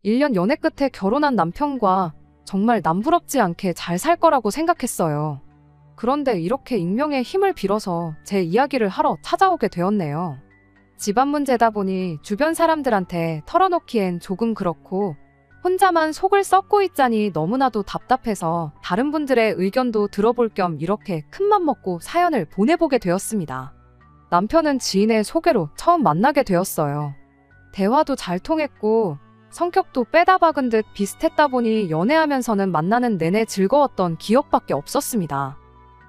1년 연애 끝에 결혼한 남편과 정말 남부럽지 않게 잘 살 거라고 생각했어요. 그런데 이렇게 익명의 힘을 빌어서 제 이야기를 하러 찾아오게 되었네요. 집안 문제다 보니 주변 사람들한테 털어놓기엔 조금 그렇고 혼자만 속을 썩고 있자니 너무나도 답답해서 다른 분들의 의견도 들어볼 겸 이렇게 큰맘 먹고 사연을 보내보게 되었습니다. 남편은 지인의 소개로 처음 만나게 되었어요. 대화도 잘 통했고 성격도 빼다 박은 듯 비슷했다 보니 연애하면서는 만나는 내내 즐거웠던 기억밖에 없었습니다.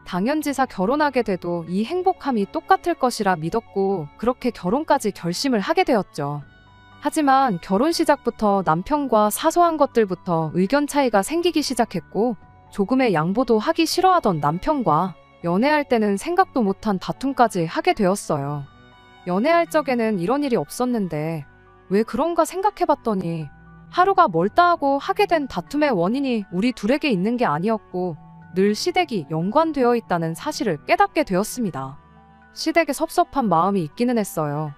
당연지사 결혼하게 돼도 이 행복함이 똑같을 것이라 믿었고 그렇게 결혼까지 결심을 하게 되었죠. 하지만 결혼 시작부터 남편과 사소한 것들부터 의견 차이가 생기기 시작했고 조금의 양보도 하기 싫어하던 남편과 연애할 때는 생각도 못한 다툼까지 하게 되었어요. 연애할 적에는 이런 일이 없었는데 왜 그런가 생각해봤더니 하루가 멀다 하고 하게 된 다툼의 원인이 우리 둘에게 있는 게 아니었고 늘 시댁이 연관되어 있다는 사실을 깨닫게 되었습니다. 시댁에 섭섭한 마음이 있기는 했어요.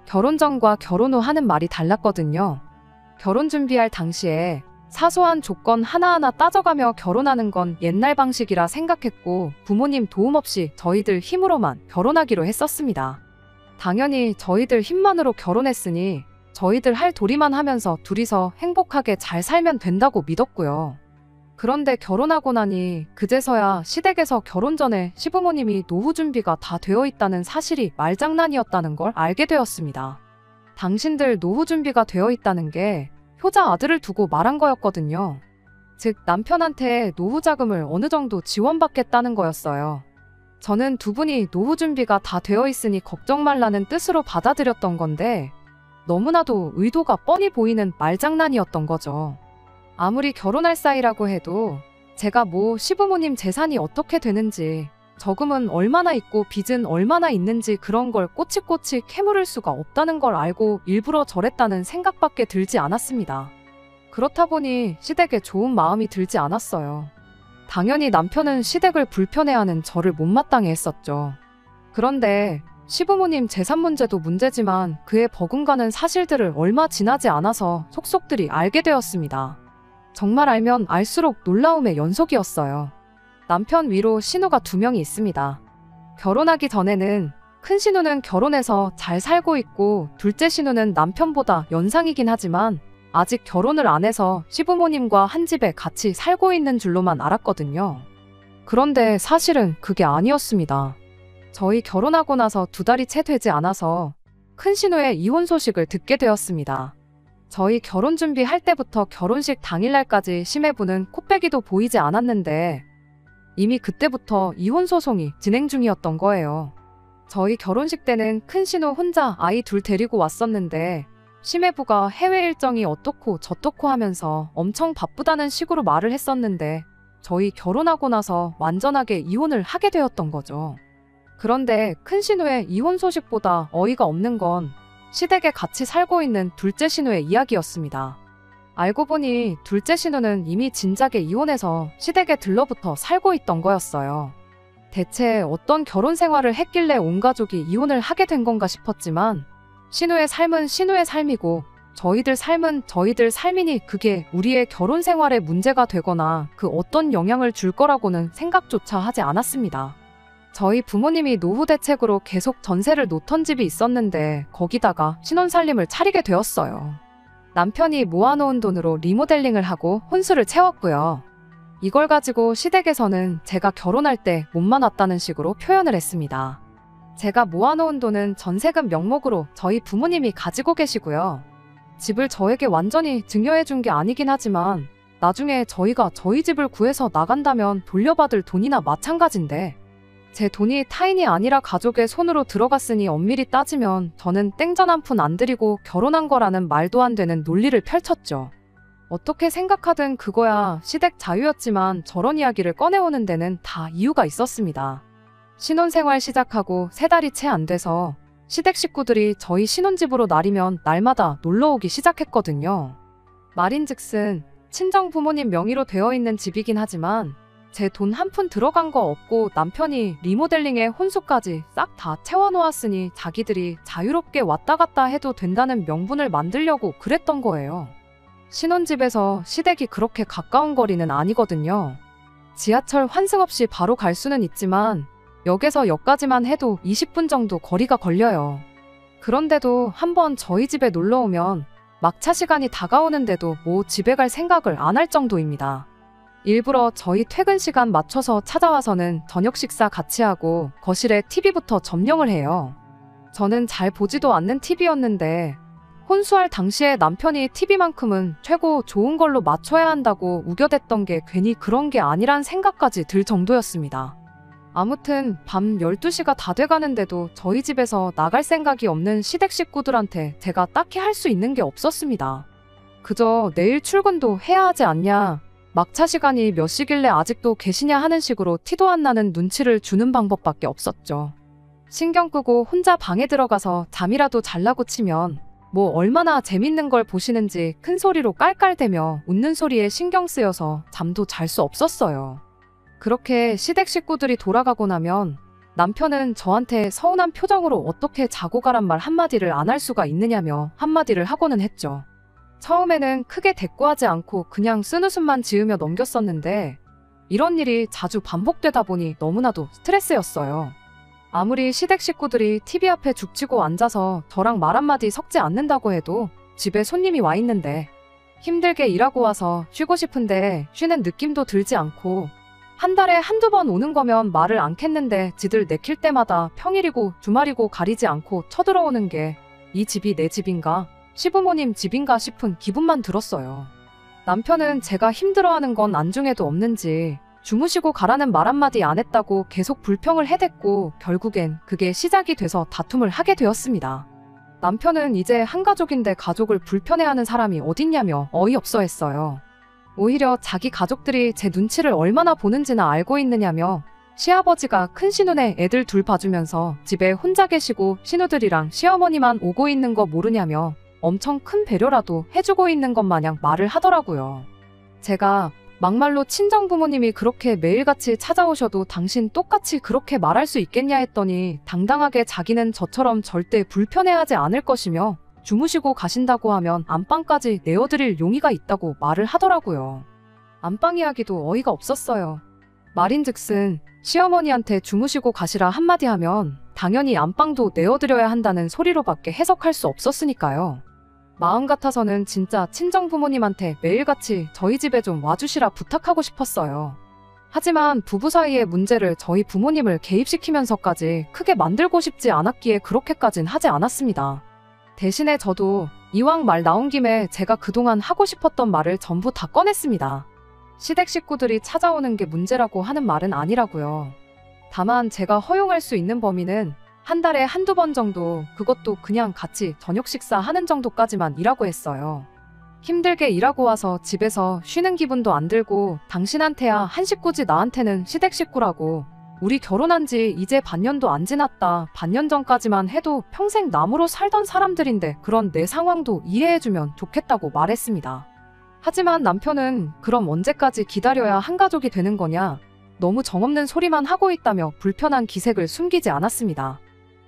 결혼 전과 결혼 후 하는 말이 달랐거든요. 결혼 준비할 당시에 사소한 조건 하나하나 따져가며 결혼하는 건 옛날 방식이라 생각했고 부모님 도움 없이 저희들 힘으로만 결혼하기로 했었습니다. 당연히 저희들 힘만으로 결혼했으니 저희들 할 도리만 하면서 둘이서 행복하게 잘 살면 된다고 믿었고요. 그런데 결혼하고 나니 그제서야 시댁에서 결혼 전에 시부모님이 노후 준비가 다 되어 있다는 사실이 말장난이었다는 걸 알게 되었습니다. 당신들 노후 준비가 되어 있다는 게 효자 아들을 두고 말한 거였거든요. 즉 남편한테 노후 자금을 어느 정도 지원받겠다는 거였어요. 저는 두 분이 노후 준비가 다 되어 있으니 걱정 말라는 뜻으로 받아들였던 건데 너무나도 의도가 뻔히 보이는 말장난이었던 거죠. 아무리 결혼할 사이라고 해도 제가 시부모님 재산이 어떻게 되는지 저금은 얼마나 있고 빚은 얼마나 있는지 그런 걸 꼬치꼬치 캐물을 수가 없다는 걸 알고 일부러 저랬다는 생각밖에 들지 않았습니다. 그렇다 보니 시댁에 좋은 마음이 들지 않았어요. 당연히 남편은 시댁을 불편해하는 저를 못마땅해 했었죠. 그런데 시부모님 재산 문제도 문제지만 그에 버금가는 사실들을 얼마 지나지 않아서 속속들이 알게 되었습니다. 정말 알면 알수록 놀라움의 연속이었어요. 남편 위로 신우가 2명이 있습니다. 결혼하기 전에는 큰 신우는 결혼해서 잘 살고 있고 둘째 신우는 남편보다 연상이긴 하지만 아직 결혼을 안 해서 시부모님과 한 집에 같이 살고 있는 줄로만 알았거든요. 그런데 사실은 그게 아니었습니다. 저희 결혼하고 나서 2달이 채 되지 않아서 큰 신우의 이혼 소식을 듣게 되었습니다. 저희 결혼 준비할 때부터 결혼식 당일날까지 시매부는 코빼기도 보이지 않았는데 이미 그때부터 이혼 소송이 진행 중이었던 거예요. 저희 결혼식 때는 큰 신우 혼자 아이 2 데리고 왔었는데 시매부가 해외 일정이 어떻고 저떻고 하면서 엄청 바쁘다는 식으로 말을 했었는데 저희 결혼하고 나서 완전하게 이혼을 하게 되었던 거죠. 그런데 큰 신우의 이혼 소식보다 어이가 없는 건 시댁에 같이 살고 있는 둘째 신우의 이야기였습니다. 알고 보니 둘째 신우는 이미 진작에 이혼해서 시댁에 들러붙어 살고 있던 거였어요. 대체 어떤 결혼 생활을 했길래 온 가족이 이혼을 하게 된 건가 싶었지만 신우의 삶은 신우의 삶이고 저희들 삶은 저희들 삶이니 그게 우리의 결혼 생활에 문제가 되거나 그 어떤 영향을 줄 거라고는 생각조차 하지 않았습니다. 저희 부모님이 노후 대책으로 계속 전세를 놓던 집이 있었는데 거기다가 신혼살림을 차리게 되었어요. 남편이 모아놓은 돈으로 리모델링을 하고 혼수를 채웠고요. 이걸 가지고 시댁에서는 제가 결혼할 때 몸만 왔다는 식으로 표현을 했습니다. 제가 모아놓은 돈은 전세금 명목으로 저희 부모님이 가지고 계시고요. 집을 저에게 완전히 증여해준 게 아니긴 하지만 나중에 저희가 저희 집을 구해서 나간다면 돌려받을 돈이나 마찬가지인데 제 돈이 타인이 아니라 가족의 손으로 들어갔으니 엄밀히 따지면 저는 땡전 한 푼 안 들이고 결혼한 거라는 말도 안 되는 논리를 펼쳤죠. 어떻게 생각하든 그거야 시댁 자유였지만 저런 이야기를 꺼내오는 데는 다 이유가 있었습니다. 신혼생활 시작하고 3달이 채 안 돼서 시댁 식구들이 저희 신혼집으로 날이면 날마다 놀러오기 시작했거든요. 말인즉슨 친정 부모님 명의로 되어 있는 집이긴 하지만 제 돈 한 푼 들어간 거 없고 남편이 리모델링에 혼수까지 싹 다 채워놓았으니 자기들이 자유롭게 왔다 갔다 해도 된다는 명분을 만들려고 그랬던 거예요. 신혼집에서 시댁이 그렇게 가까운 거리는 아니거든요. 지하철 환승 없이 바로 갈 수는 있지만 역에서 역까지만 해도 20분 정도 거리가 걸려요. 그런데도 한번 저희 집에 놀러 오면 막차 시간이 다가오는데도 뭐 집에 갈 생각을 안 할 정도입니다. 일부러 저희 퇴근 시간 맞춰서 찾아와서는 저녁 식사 같이 하고 거실에 TV부터 점령을 해요. 저는 잘 보지도 않는 TV였는데 혼수할 당시에 남편이 TV만큼은 최고 좋은 걸로 맞춰야 한다고 우겨댔던 게 괜히 그런 게 아니란 생각까지 들 정도였습니다. 아무튼 밤 12시가 다 돼가는데도 저희 집에서 나갈 생각이 없는 시댁 식구들한테 제가 딱히 할 수 있는 게 없었습니다. 그저 내일 출근도 해야 하지 않냐, 막차 시간이 몇 시길래 아직도 계시냐 하는 식으로 티도 안 나는 눈치를 주는 방법밖에 없었죠. 신경 끄고 혼자 방에 들어가서 잠이라도 잘라고 치면 뭐 얼마나 재밌는 걸 보시는지 큰 소리로 깔깔대며 웃는 소리에 신경 쓰여서 잠도 잘 수 없었어요. 그렇게 시댁 식구들이 돌아가고 나면 남편은 저한테 서운한 표정으로 어떻게 자고 가란 말 한마디를 안 할 수가 있느냐며 한마디를 하고는 했죠. 처음에는 크게 대꾸하지 않고 그냥 쓴웃음만 지으며 넘겼었는데 이런 일이 자주 반복되다 보니 너무나도 스트레스였어요. 아무리 시댁 식구들이 TV 앞에 죽치고 앉아서 저랑 말 한마디 섞지 않는다고 해도 집에 손님이 와 있는데 힘들게 일하고 와서 쉬고 싶은데 쉬는 느낌도 들지 않고 한 달에 한두 번 오는 거면 말을 않겠는데 지들 내킬 때마다 평일이고 주말이고 가리지 않고 쳐들어오는 게 이 집이 내 집인가? 시부모님 집인가 싶은 기분만 들었어요. 남편은 제가 힘들어하는 건 안중에도 없는지 주무시고 가라는 말 한마디 안 했다고 계속 불평을 해댔고 결국엔 그게 시작이 돼서 다툼을 하게 되었습니다. 남편은 이제 한 가족인데 가족을 불편해하는 사람이 어딨냐며 어이없어 했어요. 오히려 자기 가족들이 제 눈치를 얼마나 보는지나 알고 있느냐며 시아버지가 큰 시눈에 애들 둘 봐주면서 집에 혼자 계시고 시누들이랑 시어머니만 오고 있는 거 모르냐며 엄청 큰 배려라도 해주고 있는 것 마냥 말을 하더라고요. 제가 막말로 친정부모님이 그렇게 매일같이 찾아오셔도 당신 똑같이 그렇게 말할 수 있겠냐 했더니 당당하게 자기는 저처럼 절대 불편해하지 않을 것이며 주무시고 가신다고 하면 안방까지 내어드릴 용의가 있다고 말을 하더라고요. 안방 이야기도 어이가 없었어요. 말인즉슨 시어머니한테 주무시고 가시라 한마디 하면 당연히 안방도 내어드려야 한다는 소리로밖에 해석할 수 없었으니까요. 마음 같아서는 진짜 친정부모님한테 매일같이 저희 집에 좀 와주시라 부탁하고 싶었어요. 하지만 부부 사이의 문제를 저희 부모님을 개입시키면서까지 크게 만들고 싶지 않았기에 그렇게까진 하지 않았습니다. 대신에 저도 이왕 말 나온 김에 제가 그동안 하고 싶었던 말을 전부 다 꺼냈습니다. 시댁 식구들이 찾아오는 게 문제라고 하는 말은 아니라고요. 다만 제가 허용할 수 있는 범위는 한 달에 한두 번 정도, 그것도 그냥 같이 저녁 식사하는 정도까지만 이라고 했어요. 힘들게 일하고 와서 집에서 쉬는 기분도 안 들고 당신한테야 한 식구지 나한테는 시댁 식구라고, 우리 결혼한 지 이제 반년도 안 지났다. 반년 전까지만 해도 평생 남으로 살던 사람들인데 그런 내 상황도 이해해주면 좋겠다고 말했습니다. 하지만 남편은 그럼 언제까지 기다려야 한 가족이 되는 거냐, 너무 정없는 소리만 하고 있다며 불편한 기색을 숨기지 않았습니다.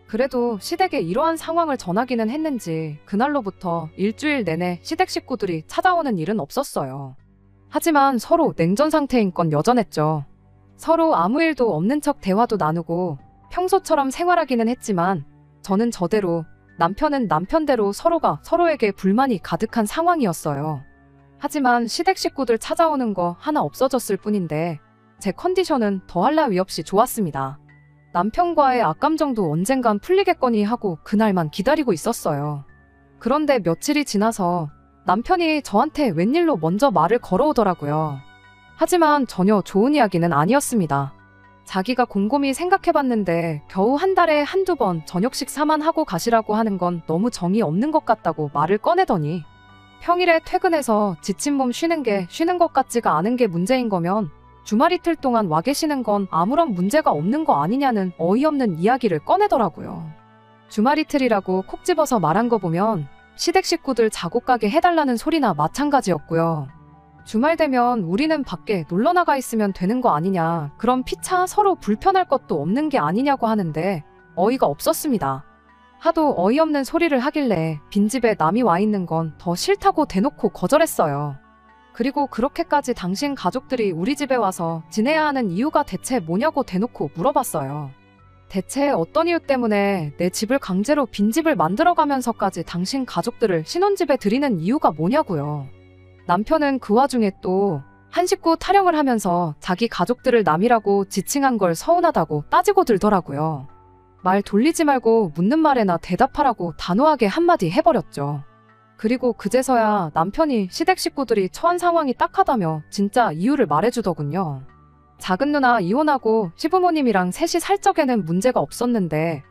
그래도 시댁에 이러한 상황을 전하기는 했는지 그날로부터 일주일 내내 시댁 식구들이 찾아오는 일은 없었어요. 하지만 서로 냉전 상태인 건 여전했죠. 서로 아무 일도 없는 척 대화도 나누고 평소처럼 생활하기는 했지만 저는 저대로, 남편은 남편대로 서로가 서로에게 불만이 가득한 상황이었어요. 하지만 시댁 식구들 찾아오는 거 하나 없어졌을 뿐인데 제 컨디션은 더할 나위 없이 좋았습니다. 남편과의 악감정도 언젠간 풀리겠거니 하고 그날만 기다리고 있었어요. 그런데 며칠이 지나서 남편이 저한테 웬일로 먼저 말을 걸어오더라고요. 하지만 전혀 좋은 이야기는 아니었습니다. 자기가 곰곰이 생각해봤는데 겨우 한 달에 한두 번 저녁 식사만 하고 가시라고 하는 건 너무 정이 없는 것 같다고 말을 꺼내더니 평일에 퇴근해서 지친 몸 쉬는 게 쉬는 것 같지가 않은 게 문제인 거면 주말 이틀 동안 와 계시는 건 아무런 문제가 없는 거 아니냐는 어이없는 이야기를 꺼내더라고요. 주말 이틀이라고 콕 집어서 말한 거 보면 시댁 식구들 작업 가게 해달라는 소리나 마찬가지였고요. 주말 되면 우리는 밖에 놀러 나가 있으면 되는 거 아니냐, 그럼 피차 서로 불편할 것도 없는 게 아니냐고 하는데 어이가 없었습니다. 하도 어이없는 소리를 하길래 빈집에 남이 와 있는 건 더 싫다고 대놓고 거절했어요. 그리고 그렇게까지 당신 가족들이 우리 집에 와서 지내야 하는 이유가 대체 뭐냐고 대놓고 물어봤어요. 대체 어떤 이유 때문에 내 집을 강제로 빈집을 만들어가면서까지 당신 가족들을 신혼집에 들이는 이유가 뭐냐고요. 남편은 그 와중에 또 한 식구 타령을 하면서 자기 가족들을 남이라고 지칭한 걸 서운하다고 따지고 들더라고요. 말 돌리지 말고 묻는 말에나 대답하라고 단호하게 한마디 해버렸죠. 그리고 그제서야 남편이 시댁 식구들이 처한 상황이 딱하다며 진짜 이유를 말해주더군요. 작은 누나 이혼하고 시부모님이랑 셋이 살 적에는 문제가 없었는데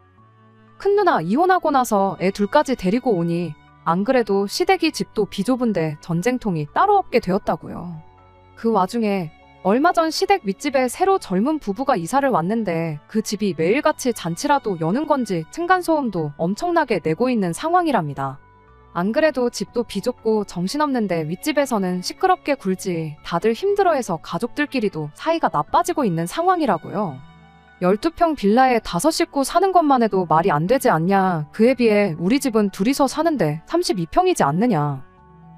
큰 누나 이혼하고 나서 애 둘까지 데리고 오니 안 그래도 시댁이 집도 비좁은데 전쟁통이 따로 없게 되었다고요. 그 와중에 얼마 전 시댁 윗집에 새로 젊은 부부가 이사를 왔는데 그 집이 매일같이 잔치라도 여는 건지 층간소음도 엄청나게 내고 있는 상황이랍니다. 안 그래도 집도 비좁고 정신없는데 윗집에서는 시끄럽게 굴지 다들 힘들어해서 가족들끼리도 사이가 나빠지고 있는 상황이라고요. 12평 빌라에 5식구 사는 것만 해도 말이 안 되지 않냐. 그에 비해 우리 집은 둘이서 사는데 32평이지 않느냐.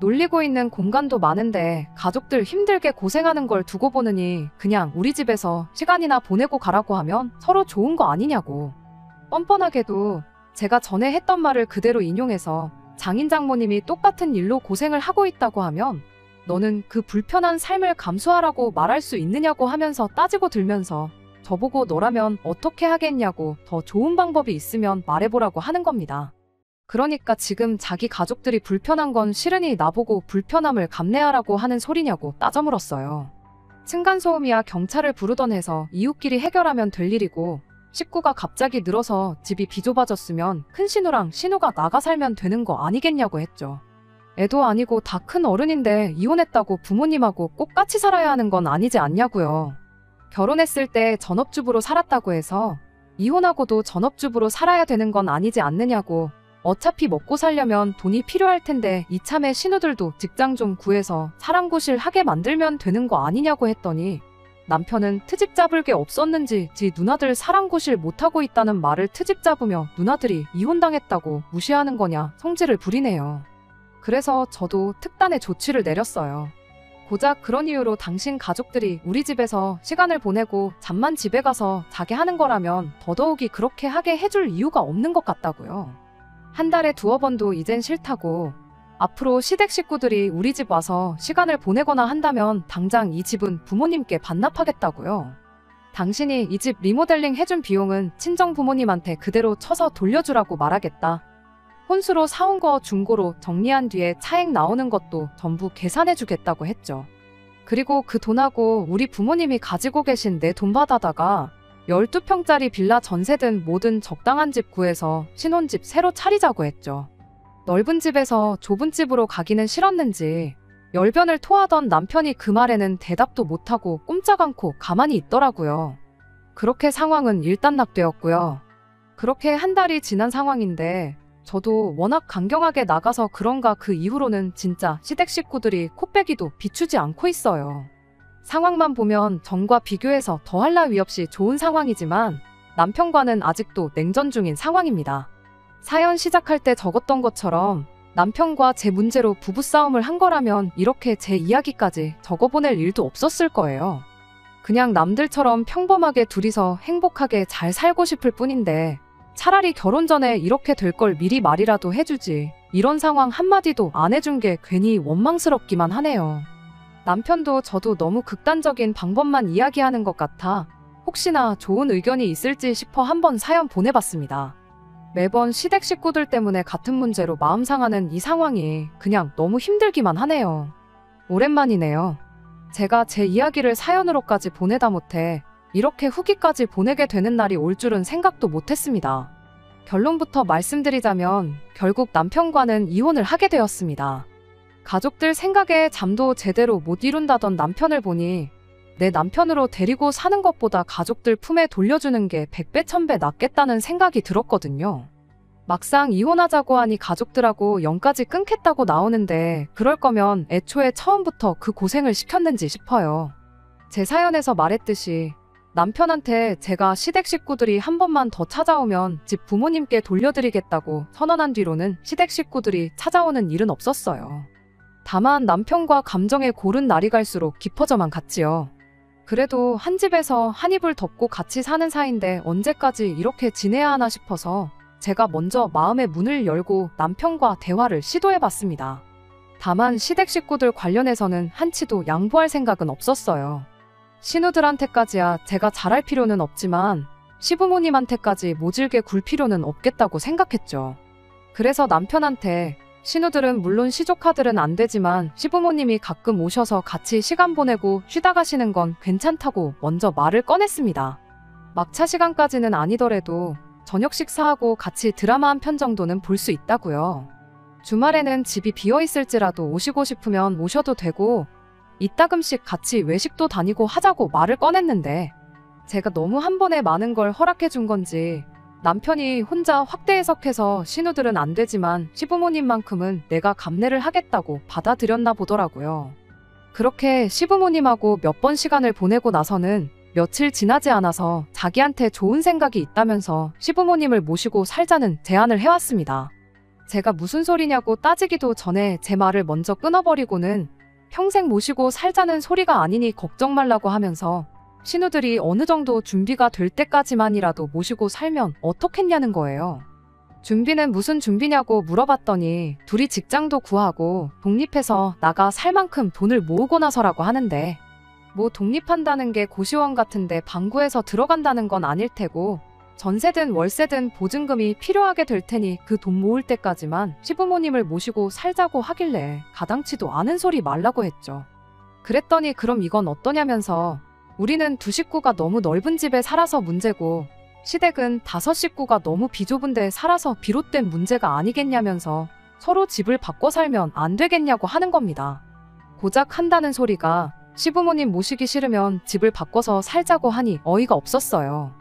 놀리고 있는 공간도 많은데 가족들 힘들게 고생하는 걸 두고 보느니 그냥 우리 집에서 시간이나 보내고 가라고 하면 서로 좋은 거 아니냐고. 뻔뻔하게도 제가 전에 했던 말을 그대로 인용해서 장인 장모님이 똑같은 일로 고생을 하고 있다고 하면 너는 그 불편한 삶을 감수하라고 말할 수 있느냐고 하면서 따지고 들면서 저보고 너라면 어떻게 하겠냐고 더 좋은 방법이 있으면 말해보라고 하는 겁니다. 그러니까 지금 자기 가족들이 불편한 건 싫으니 나보고 불편함을 감내하라고 하는 소리냐고 따져 물었어요. 층간소음이야 경찰을 부르던 해서 이웃끼리 해결하면 될 일이고 식구가 갑자기 늘어서 집이 비좁아졌으면 큰 신우랑 신우가 나가 살면 되는 거 아니겠냐고 했죠. 애도 아니고 다 큰 어른인데 이혼했다고 부모님하고 꼭 같이 살아야 하는 건 아니지 않냐고요. 결혼했을 때 전업주부로 살았다고 해서 이혼하고도 전업주부로 살아야 되는 건 아니지 않느냐고. 어차피 먹고 살려면 돈이 필요할 텐데 이참에 신우들도 직장 좀 구해서 사랑구실 하게 만들면 되는 거 아니냐고 했더니 남편은 트집 잡을 게 없었는지 지 누나들 사랑구실 못하고 있다는 말을 트집 잡으며 누나들이 이혼당했다고 무시하는 거냐 성질을 부리네요. 그래서 저도 특단의 조치를 내렸어요. 고작 그런 이유로 당신 가족들이 우리 집에서 시간을 보내고 잠만 집에 가서 자게 하는 거라면 더더욱이 그렇게 하게 해줄 이유가 없는 것 같다고요. 한 달에 2-3번도 이젠 싫다고. 앞으로 시댁 식구들이 우리 집 와서 시간을 보내거나 한다면 당장 이 집은 부모님께 반납하겠다고요. 당신이 이 집 리모델링 해준 비용은 친정 부모님한테 그대로 쳐서 돌려주라고 말하겠다. 혼수로 사온 거 중고로 정리한 뒤에 차액 나오는 것도 전부 계산해주겠다고 했죠. 그리고 그 돈하고 우리 부모님이 가지고 계신 내 돈 받아다가 12평짜리 빌라 전세든 뭐든 적당한 집 구해서 신혼집 새로 차리자고 했죠. 넓은 집에서 좁은 집으로 가기는 싫었는지 열변을 토하던 남편이 그 말에는 대답도 못하고 꼼짝 않고 가만히 있더라고요. 그렇게 상황은 일단락되었고요. 그렇게 한 달이 지난 상황인데 저도 워낙 강경하게 나가서 그런가 그 이후로는 진짜 시댁 식구들이 코빼기도 비추지 않고 있어요. 상황만 보면 전과 비교해서 더할 나위 없이 좋은 상황이지만 남편과는 아직도 냉전 중인 상황입니다. 사연 시작할 때 적었던 것처럼 남편과 제 문제로 부부싸움을 한 거라면 이렇게 제 이야기까지 적어보낼 일도 없었을 거예요. 그냥 남들처럼 평범하게 둘이서 행복하게 잘 살고 싶을 뿐인데 차라리 결혼 전에 이렇게 될 걸 미리 말이라도 해주지 이런 상황 한마디도 안 해준 게 괜히 원망스럽기만 하네요. 남편도 저도 너무 극단적인 방법만 이야기하는 것 같아 혹시나 좋은 의견이 있을지 싶어 한번 사연 보내봤습니다. 매번 시댁 식구들 때문에 같은 문제로 마음 상하는 이 상황이 그냥 너무 힘들기만 하네요. 오랜만이네요. 제가 제 이야기를 사연으로까지 보내다 못해 이렇게 후기까지 보내게 되는 날이 올 줄은 생각도 못했습니다. 결론부터 말씀드리자면 결국 남편과는 이혼을 하게 되었습니다. 가족들 생각에 잠도 제대로 못 이룬다던 남편을 보니 내 남편으로 데리고 사는 것보다 가족들 품에 돌려주는 게 100배 1000배 낫겠다는 생각이 들었거든요. 막상 이혼하자고 하니 가족들하고 연까지 끊겠다고 나오는데 그럴 거면 애초에 처음부터 그 고생을 시켰는지 싶어요. 제 사연에서 말했듯이 남편한테 제가 시댁 식구들이 한 번만 더 찾아오면 집 부모님께 돌려드리겠다고 선언한 뒤로는 시댁 식구들이 찾아오는 일은 없었어요. 다만 남편과 감정의 고른 날이 갈수록 깊어져만 갔지요. 그래도 한 집에서 한 이불 덮고 같이 사는 사이인데 언제까지 이렇게 지내야 하나 싶어서 제가 먼저 마음의 문을 열고 남편과 대화를 시도해봤습니다. 다만 시댁 식구들 관련해서는 한치도 양보할 생각은 없었어요. 신우들한테까지야 제가 잘할 필요는 없지만 시부모님한테까지 모질게 굴 필요는 없겠다고 생각했죠. 그래서 남편한테 신우들은 물론 시조카들은 안 되지만 시부모님이 가끔 오셔서 같이 시간 보내고 쉬다 가시는 건 괜찮다고 먼저 말을 꺼냈습니다. 막차 시간까지는 아니더라도 저녁 식사하고 같이 드라마 한 편 정도는 볼 수 있다고요. 주말에는 집이 비어있을지라도 오시고 싶으면 오셔도 되고 이따금씩 같이 외식도 다니고 하자고 말을 꺼냈는데 제가 너무 한 번에 많은 걸 허락해 준 건지 남편이 혼자 확대 해석해서 신우들은 안 되지만 시부모님만큼은 내가 감내를 하겠다고 받아들였나 보더라고요. 그렇게 시부모님하고 몇 번 시간을 보내고 나서는 며칠 지나지 않아서 자기한테 좋은 생각이 있다면서 시부모님을 모시고 살자는 제안을 해왔습니다. 제가 무슨 소리냐고 따지기도 전에 제 말을 먼저 끊어버리고는 평생 모시고 살자는 소리가 아니니 걱정 말라고 하면서 신우들이 어느 정도 준비가 될 때까지만이라도 모시고 살면 어떻겠냐는 거예요. 준비는 무슨 준비냐고 물어봤더니 둘이 직장도 구하고 독립해서 나가 살 만큼 돈을 모으고 나서라고 하는데 뭐 독립한다는 게 고시원 같은데 방구해서 들어간다는 건 아닐 테고 전세든 월세든 보증금이 필요하게 될 테니 그 돈 모을 때까지만 시부모님을 모시고 살자고 하길래 가당치도 않은 소리 말라고 했죠. 그랬더니 그럼 이건 어떠냐면서 우리는 두 식구가 너무 넓은 집에 살아서 문제고 시댁은 5식구가 너무 비좁은 데에 살아서 비롯된 문제가 아니겠냐면서 서로 집을 바꿔 살면 안 되겠냐고 하는 겁니다. 고작 한다는 소리가 시부모님 모시기 싫으면 집을 바꿔서 살자고 하니 어이가 없었어요.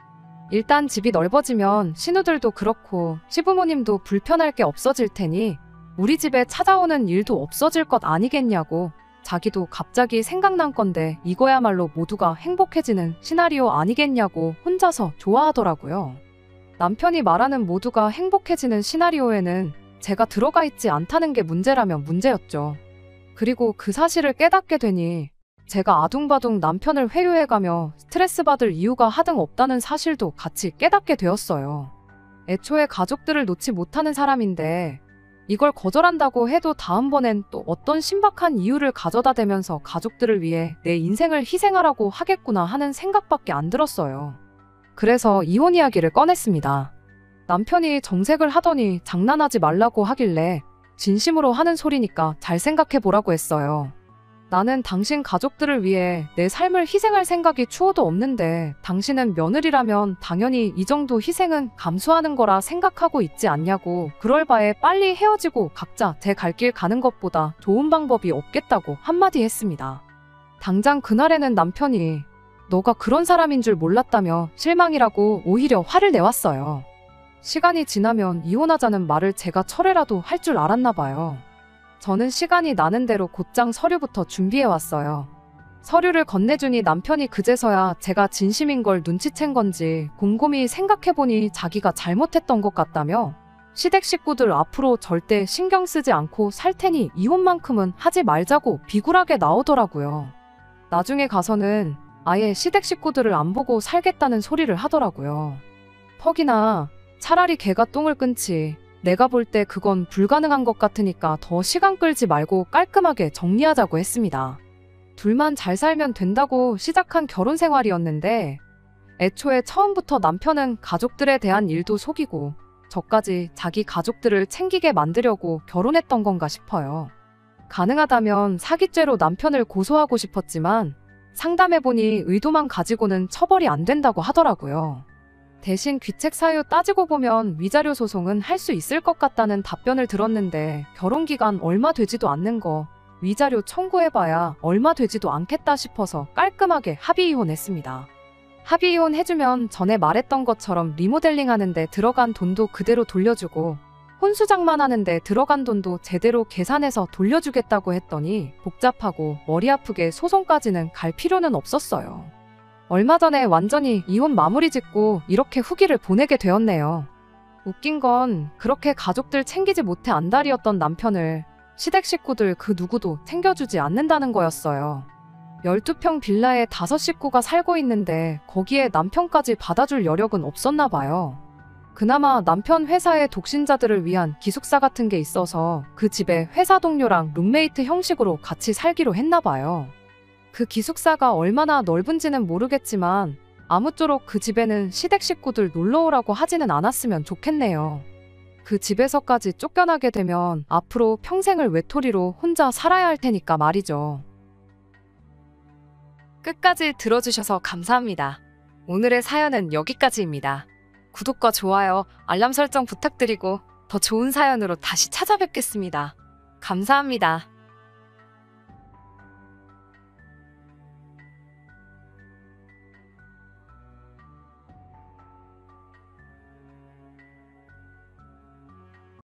일단 집이 넓어지면 신우들도 그렇고 시부모님도 불편할 게 없어질 테니 우리 집에 찾아오는 일도 없어질 것 아니겠냐고 자기도 갑자기 생각난 건데 이거야말로 모두가 행복해지는 시나리오 아니겠냐고 혼자서 좋아하더라고요. 남편이 말하는 모두가 행복해지는 시나리오에는 제가 들어가 있지 않다는 게 문제라면 문제였죠. 그리고 그 사실을 깨닫게 되니 제가 아둥바둥 남편을 회유해가며 스트레스 받을 이유가 하등 없다는 사실도 같이 깨닫게 되었어요. 애초에 가족들을 놓지 못하는 사람인데 이걸 거절한다고 해도 다음번엔 또 어떤 신박한 이유를 가져다 대면서 가족들을 위해 내 인생을 희생하라고 하겠구나 하는 생각밖에 안 들었어요. 그래서 이혼 이야기를 꺼냈습니다. 남편이 정색을 하더니 장난하지 말라고 하길래 진심으로 하는 소리니까 잘 생각해 보라고 했어요. 나는 당신 가족들을 위해 내 삶을 희생할 생각이 추호도 없는데 당신은 며느리라면 당연히 이 정도 희생은 감수하는 거라 생각하고 있지 않냐고 그럴 바에 빨리 헤어지고 각자 제 갈 길 가는 것보다 좋은 방법이 없겠다고 한마디 했습니다. 당장 그날에는 남편이 너가 그런 사람인 줄 몰랐다며 실망이라고 오히려 화를 내왔어요. 시간이 지나면 이혼하자는 말을 제가 철회라도 할 줄 알았나 봐요. 저는 시간이 나는 대로 곧장 서류부터 준비해왔어요. 서류를 건네주니 남편이 그제서야 제가 진심인 걸 눈치챈 건지 곰곰이 생각해보니 자기가 잘못했던 것 같다며 시댁 식구들 앞으로 절대 신경 쓰지 않고 살 테니 이혼만큼은 하지 말자고 비굴하게 나오더라고요. 나중에 가서는 아예 시댁 식구들을 안 보고 살겠다는 소리를 하더라고요. 퍽이나 차라리 걔가 똥을 끊지. 내가 볼 때 그건 불가능한 것 같으니까 더 시간 끌지 말고 깔끔하게 정리하자고 했습니다. 둘만 잘 살면 된다고 시작한 결혼 생활이었는데 애초에 처음부터 남편은 가족들에 대한 일도 속이고 저까지 자기 가족들을 챙기게 만들려고 결혼했던 건가 싶어요. 가능하다면 사기죄로 남편을 고소하고 싶었지만 상담해보니 의도만 가지고는 처벌이 안 된다고 하더라고요. 대신 귀책 사유 따지고 보면 위자료 소송은 할 수 있을 것 같다는 답변을 들었는데 결혼기간 얼마 되지도 않는 거 위자료 청구해봐야 얼마 되지도 않겠다 싶어서 깔끔하게 합의 이혼했습니다. 합의 이혼 해주면 전에 말했던 것처럼 리모델링 하는데 들어간 돈도 그대로 돌려주고 혼수장만 하는데 들어간 돈도 제대로 계산해서 돌려주겠다고 했더니 복잡하고 머리 아프게 소송까지는 갈 필요는 없었어요. 얼마 전에 완전히 이혼 마무리 짓고 이렇게 후기를 보내게 되었네요. 웃긴 건 그렇게 가족들 챙기지 못해 안달이었던 남편을 시댁 식구들 그 누구도 챙겨주지 않는다는 거였어요. 12평 빌라에 5식구가 살고 있는데 거기에 남편까지 받아줄 여력은 없었나 봐요. 그나마 남편 회사의 독신자들을 위한 기숙사 같은 게 있어서 그 집에 회사 동료랑 룸메이트 형식으로 같이 살기로 했나 봐요. 그 기숙사가 얼마나 넓은지는 모르겠지만 아무쪼록 그 집에는 시댁 식구들 놀러 오라고 하지는 않았으면 좋겠네요. 그 집에서까지 쫓겨나게 되면 앞으로 평생을 외톨이로 혼자 살아야 할 테니까 말이죠. 끝까지 들어주셔서 감사합니다. 오늘의 사연은 여기까지입니다. 구독과 좋아요, 알람 설정 부탁드리고 더 좋은 사연으로 다시 찾아뵙겠습니다. 감사합니다.